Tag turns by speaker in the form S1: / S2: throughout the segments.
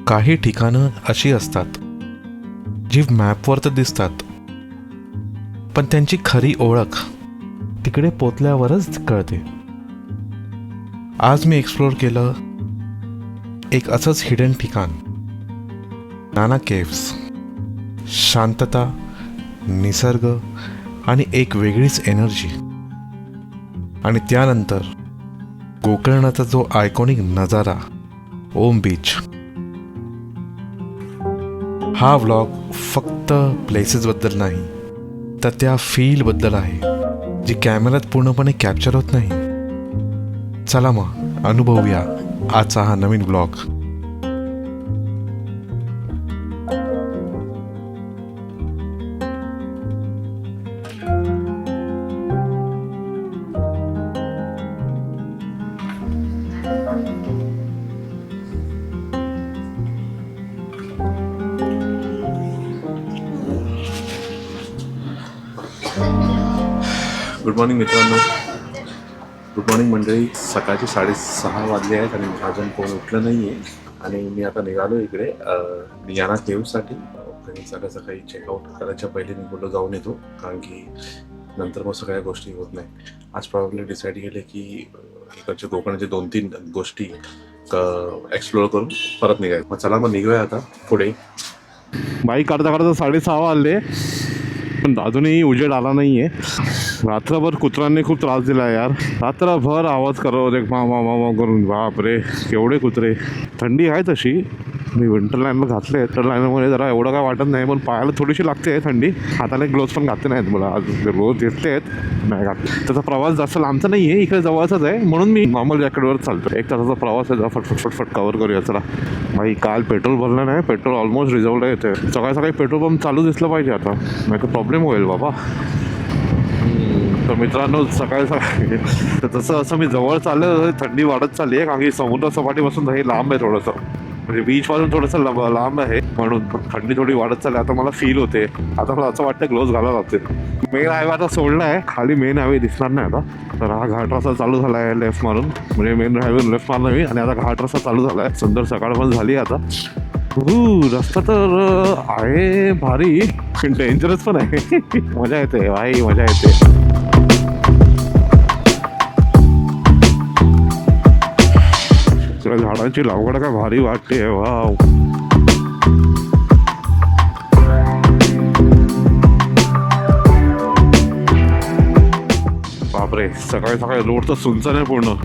S1: काही ठिकाणं अशी असतात जी मॅपवर तर दिसतात, पण त्यांची खरी ओळख तिकडे पोचल्यावरच कळते. आज मी एक्सप्लोर केलं एक असंच हिडन ठिकाण, नाना केव्स. शांतता, निसर्ग आणि एक वेगळीच एनर्जी. आणि त्यानंतर गोकर्णाचा जो आयकॉनिक नजारा, ओम बीच. हा व्लॉग फक्त प्लेसेसबद्दल नाही, तर त्या फीलबद्दल आहे जी कॅमेऱ्यात पूर्णपणे कॅप्चर होत नाही. चला मग अनुभवूया आजचा हा नवीन व्लॉग. गुड मॉर्निंग मित्रांनो, गुड मॉर्निंग मंडळी. सकाळचे 6:30 वाजले आहेत आणि अजून कोण उठलं नाही आहे. आणि मी आता निघालो इकडे नियाना केव्हसाठी. आणि सकाळी चेकआउट करायच्या पहिले मी बोललो जाऊन येतो, कारण की नंतर मग सगळ्या गोष्टी होत नाही. आज प्रॉब्लेम डिसाईड केले की इकडच्या कोकणाचे 2-3 गोष्टी एक्सप्लोअर करून परत निघायचं. मग चला मग निघूया आता पुढे. बाईक काढता काढता 6:30 वाजले, पण अजूनही उजेड आला नाहीये. रात्रभर कुत्र्यांनी खूप त्रास दिला यार. रात्रभर आवाज करत एक मा मा मा करून. बापरे, केवढे कुत्रे. थंडी आहे तशी. मी विंटर लाईनला घातले. विंटर लाईनमध्ये जरा एवढं काय वाटत नाही, पण पायाला थोडीशी लागते थंडी. हाताला ग्लोव्स पण घातले नाहीत मला आज. रोज घेतले आहेत, नाही घातले. त्याचा प्रवास जास्त लांबचा नाही आहे, इकडे जवळचाच आहे, म्हणून मी नॉर्मल जॅकेटवर चालतो. 1 तासाचा प्रवास आहे, फटफट कव्हर करूया. चला भाई, काल पेट्रोल भरलं नाही. पेट्रोल ऑलमोस्ट रिझर्वला येते. सकाळी पेट्रोल पंप चालू दिसलं पाहिजे आता, नाही तर प्रॉब्लेम होईल बाबा. तर मित्रांनो, सकाळी तर तसं असं मी जवळ चाललं, थंडी वाढत चालली आहे, कारण की समुद्र सपाटीपासून हे लांब आहे थोडंसं, म्हणजे बीचपासून थोडंसं लांब आहे, म्हणून थंडी थोडी वाढत चालली. आता मला फील होते. आता मला असं वाटतं ग्लोव्स घालायला लागतील. मेन हायवे आता सोडला आहे, खाली मेन हायवे दिसणार नाही आता. तर हा घाट रस्ता चालू झाला आहे लेफ्ट मारून, म्हणजे मेन हायवे लेफ्ट मारला मी, आणि आता घाट रस्ता चालू झाला आहे. सुंदर सकाळ पण झाली आता. रस्ता तर आहे भारी, डेंजरस पण आहे. मजा येते भाई, मजा येते. झाडांची लागवड काय भारी वाटते. वाव, बापरे, सकाळी रोड तर सुनसान आहे पूर्ण.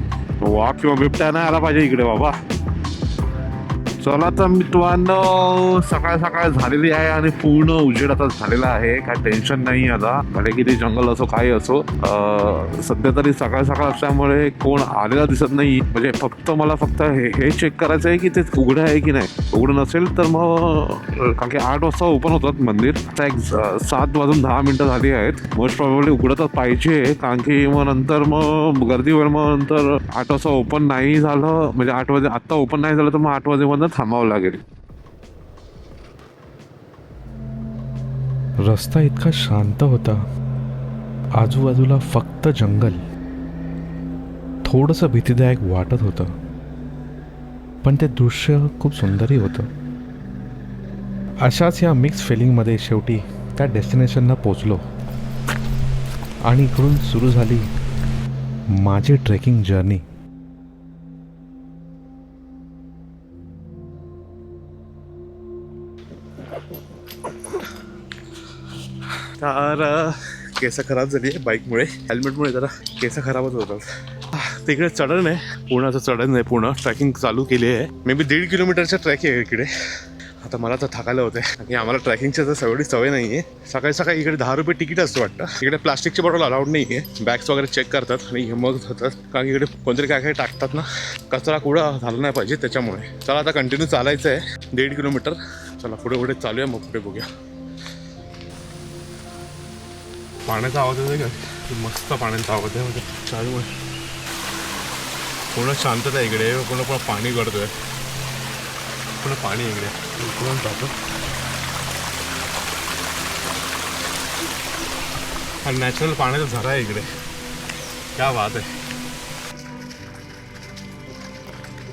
S1: वाघ किंवा बिबट्या नाही आला पाहिजे इकडे बाबा. चला तर मित्रांनो, सकाळ झालेली आहे आणि पूर्ण उजेड आता झालेला आहे. काय टेन्शन नाही आता, भले किती जंगल असो काही असो. सध्या तरी सकाळ असल्यामुळे कोण आलेला दिसत नाही. म्हणजे मला फक्त हे चेक करायचं आहे की ते उघडं आहे की नाही. उघडं नसेल तर मग, कारण की 8 वाजता ओपन होतात मंदिर. आता 7:10 झाली आहेत. मोस्ट प्रॉब्लेमली उघडतच पाहिजे, कारण की मग नंतर मग गर्दी होईल. मग नंतर 8 वाजता ओपन नाही झालं, म्हणजे 8 वाजे आत्ता ओपन नाही झालं तर मग 8 वाजेपर्यंत थांबावं लागेल. रस्ता इतका शांत होता, आजूबाजूला फक्त जंगल. थोडंसं भीतीदायक वाटत होतं, पण ते दृश्य खूप सुंदरही होतं. अशाच या मिक्स फिलिंगमध्ये शेवटी त्या डेस्टिनेशनला पोचलो आणि इकडून सुरू झाली माझी ट्रेकिंग जर्नी. तर केस खराब झाली आहे बाईकमुळे, हेल्मेटमुळे जरा केस खराबच होतात. तिकडे चढण आहे, पूर्णाचं चढण आहे. पूर्ण ट्रॅकिंग चालू केली आहे. मे बी 1.5 किलोमीटरचं ट्रॅक आहे इकडे. आता मला तर थकायला होते, आणि आम्हाला ट्रॅकिंगची तर एवढी सवय नाही आहे. सकाळी इकडे 10 रुपये तिकीट असतं वाटतं. इकडे प्लास्टिकची बॉटल अलाउड नाही आहे. बॅग्स वगैरे चेक करतात आणि मग होतात, कारण इकडे कोणतरी काय टाकतात ना, कचरा कुडा झाला नाही पाहिजे त्याच्यामुळे. चला आता कंटिन्यू चालायचं आहे 1.5 किलोमीटर. चला पुढे चालूया, मग पुढे बघूया. पाण्याचा आवाज येतोय का? मस्त पाण्याचा आवाज आहे. चालू आहे, पूर्ण शांतता आहे इकडे. पूर्ण पाणी गळतोय, पूर्ण पाणी इकडे. इकडून जातो हा नॅचरल पाण्याचा झरा आहे इकडे. क्या बात आहे.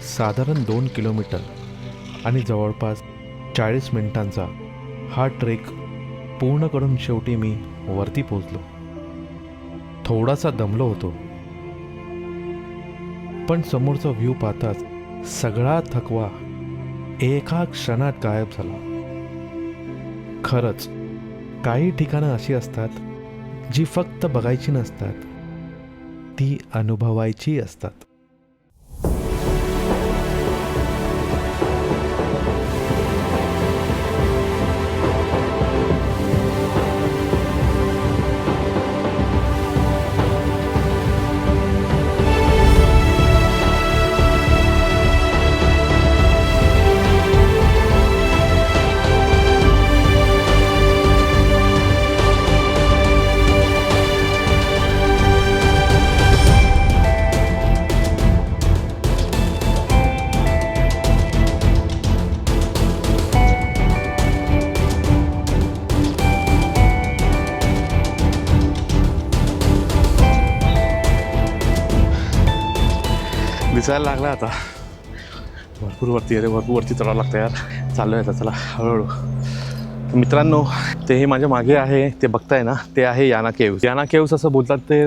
S1: साधारण 2 किलोमीटर
S2: आणि जवळपास 40 मिनिटांचा हा ट्रेक पूर्ण करून शेवटी मी वरती पोचलो. थोडासा दमलो होतो, पण समोरचा व्ह्यू पाहताच सगळा थकवा एका क्षणात गायब झाला. खरंच काही ठिकाणं अशी असतात जी फक्त बघायची नसतात, ती अनुभवायची असतात.
S1: दिसायला लागला आता, भरपूर वरती आहे, भरपूर वरती चढावं लागतं यार. चालू आहे आता, चला हळूहळू. मित्रांनो, ते हे माझ्या मागे आहे ते बघताय ना, ते आहे याना केव्स. याना केव्स असं बोलतात ते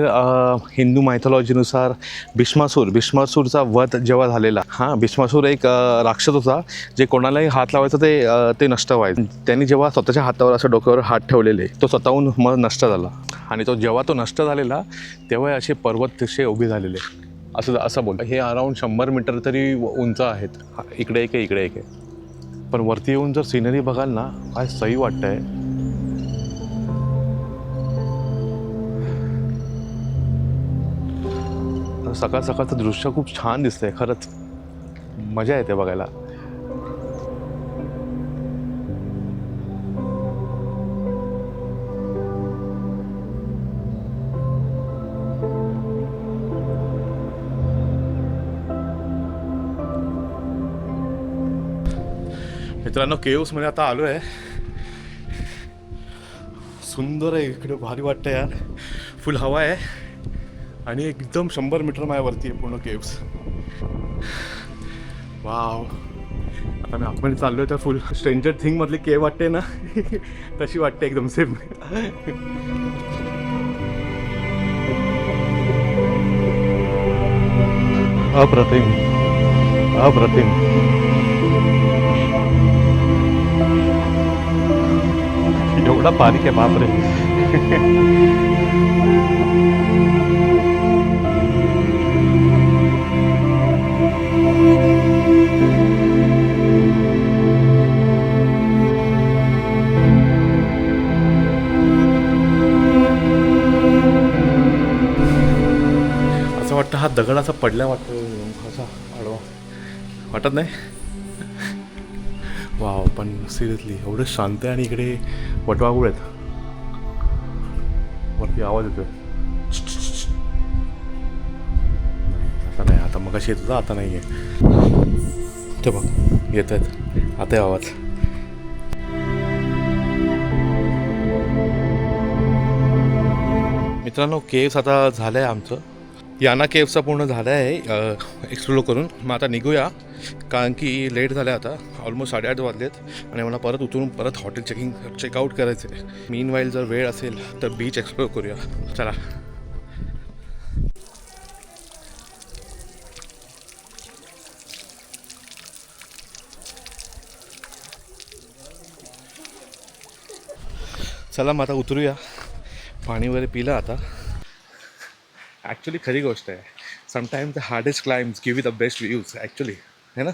S1: हिंदू मायथॉलॉजीनुसार भीष्मासूरचा वध जेव्हा झालेला, भीष्मासूर एक राक्षस होता जे कोणालाही हात लावायचं ते नष्ट व्हायचं. त्यांनी जेव्हा स्वतःच्या हातावर असं डोक्यावर हात ठेवलेले, तो स्वतःहून मग नष्ट झाला. आणि तो जेव्हा तो नष्ट झालेला तेव्हा असे पर्वत तसे उभे झालेले, असं बोलतं. हे अराऊंड 100 मीटर तरी उंच आहेत. इकडे एक आहे, इकडे एक आहे. पण वरती येऊन जर सिनरी बघाल ना, काय सही वाटतंय. सकाळ सकाळचं दृश्य खूप छान दिसतंय, खरंच मजा येते बघायला. मित्रांनो, केव्समध्ये आता आलो आहे. सुंदर आहे इकडे, भारी वाटतं यार. फुल हवा आहे आणि एकदम 100 मीटर माझ्यावरती आहे पूर्ण केव्स. वाव. आता मी आतमध्ये चाललो आहे तर फुल स्ट्रेंजर थिंग मधली केव वाटते ना तशी वाटते एकदम सेम. अप्रतिम. एवढा बारीक आहे, बापरे. असं वाटतं हा दगड असा पडल्या वाटतं, असा आडवा वाटत नाही. वाव. पण सिरियसली एवढं शांत आहे आणि इकडे वटवाघूळ आहेत. वरती आवाज येतोय. आता नाही, आता मग कशी येत होता, आता नाही आहे. ते बघ येत आहेत आता आवाज. मित्रांनो, केव्स आता झालं आहे आमचं. याना केव्सचा पूर्ण झालं आहे एक्सप्लोर करून. मग आता निघूया, कारण की लेट झालं आहे. आता ऑलमोस्ट 8:30 वाजलेत आणि मला परत उतरून परत हॉटेल चेकआउट करायचं आहे. मीनवाईल जर वेळ असेल तर बीच एक्सप्लोर करूया. चला. चला मग आता उतरूया. पाणी वगैरे पिलं आता. ॲक्च्युली खरी गोष्ट आहे, sometimes the hardest climbs give you the best views actually, है ना.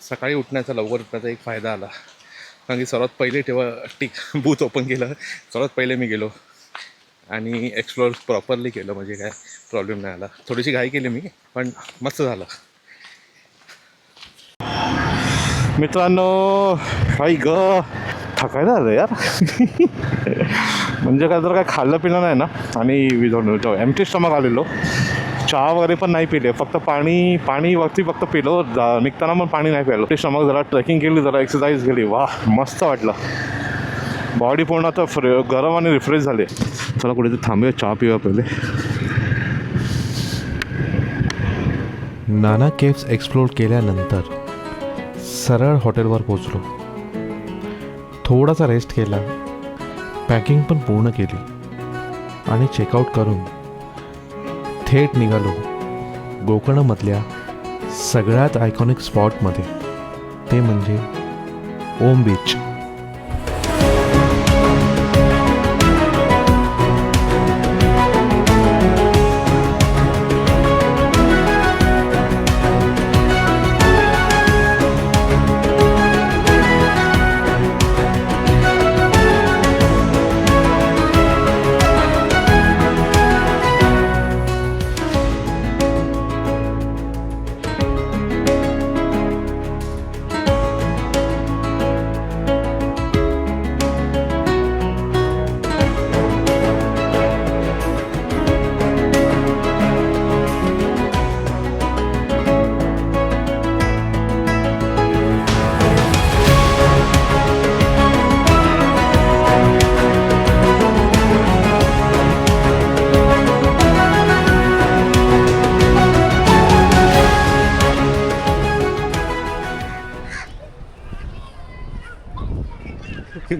S1: सकाळी उठण्याचा, लवकर उठण्याचा एक फायदा आला, कारण की सर्वात पहिले तेव्हा बूथ ओपन केलं, सर्वात पहिले मी गेलो आणि एक्सप्लोअर प्रॉपरली केलं, म्हणजे काय प्रॉब्लेम नाही आला. थोडीशी घाई केली मी, पण मस्त झालं. मित्रांनो, काही थकायला आलं यार. म्हणजे काय, जर काय खाल्लं पिलं नाही ना, आणि विदाऊट एम्प्टी स्टमक आलेलो. चहा वगैरे पण नाही पिले, फक्त पाणी वरती फक्त पिलो. निघताना पण पाणी नाही प्यायलो. स्टमक जरा ट्रेकिंग केली, जरा एक्सरसाइज केली. वाह, मस्त वाटलं. बॉडी पूर्ण आता गरम आणि रिफ्रेश झाले. चला कुठे तर थांबूया, चहा पिऊया पहिले.
S2: नाना केव्स एक्सप्लोर केल्यानंतर सरळ हॉटेलवर पोचलो. थोडासा रेस्ट केला, पॅकिंग पण पूर्ण केली आणि चेकआउट करून थेट निघालो गोकर्णमधल्या सगळ्यात आयकॉनिक स्पॉटमध्ये, ते म्हणजे ओम बीच.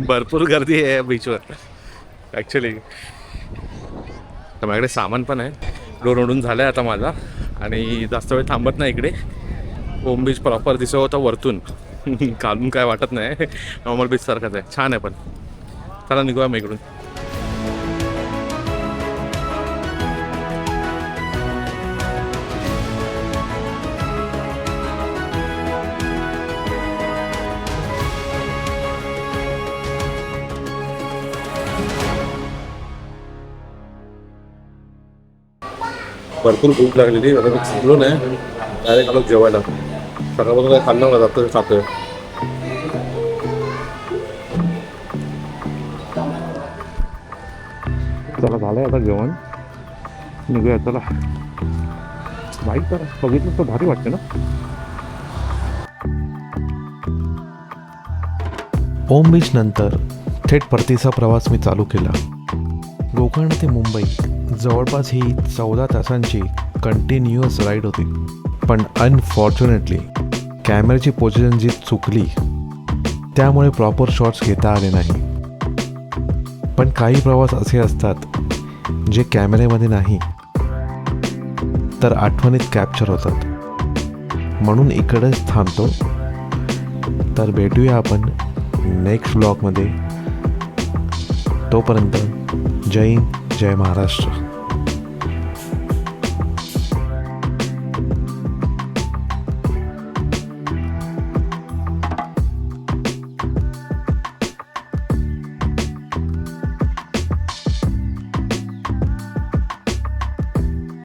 S1: भरपूर गर्दी आहे बीचवर ॲक्च्युली. तर माझ्याकडे सामान पण आहे. डोर ओढून झालं आहे आता माझा आणि जास्त वेळ थांबत नाही इकडे. ओम बीच प्रॉपर दिसत होतं वरतून. खालून काय वाटत नाही, नॉर्मल बीच सारखंच आहे. छान आहे पण. चला निघूया मग इकडून. भरपूर भूक लागलेली, आता मी खाल्लो नाही, डायरेक्ट आलो जेवायला. सकाळपासून काय खाल्लं नव्हतं, आता खातोय. चला झालंय आता जेवण, निघूया. चला बाईक तर बघितलं तर भारी वाटते ना.
S2: ओम बीच नंतर थेट परतीचा प्रवास मी चालू केला. गोकर्ण ते मुंबई जवळपास ही 14 तासांची कंटिन्युअस राईड होती. पण अनफॉर्च्युनेटली कॅमेऱ्याची पोझिशन जी चुकली त्यामुळे प्रॉपर शॉट्स घेता आले नाही. पण काही प्रवास असे असतात जे कॅमेऱ्यामध्ये नाही तर आठवणीत कॅप्चर होतात. म्हणून इकडेच थांबतो. तर भेटूया आपण नेक्स्ट ब्लॉगमध्ये. तोपर्यंत जय हिंद, जय महाराष्ट्र.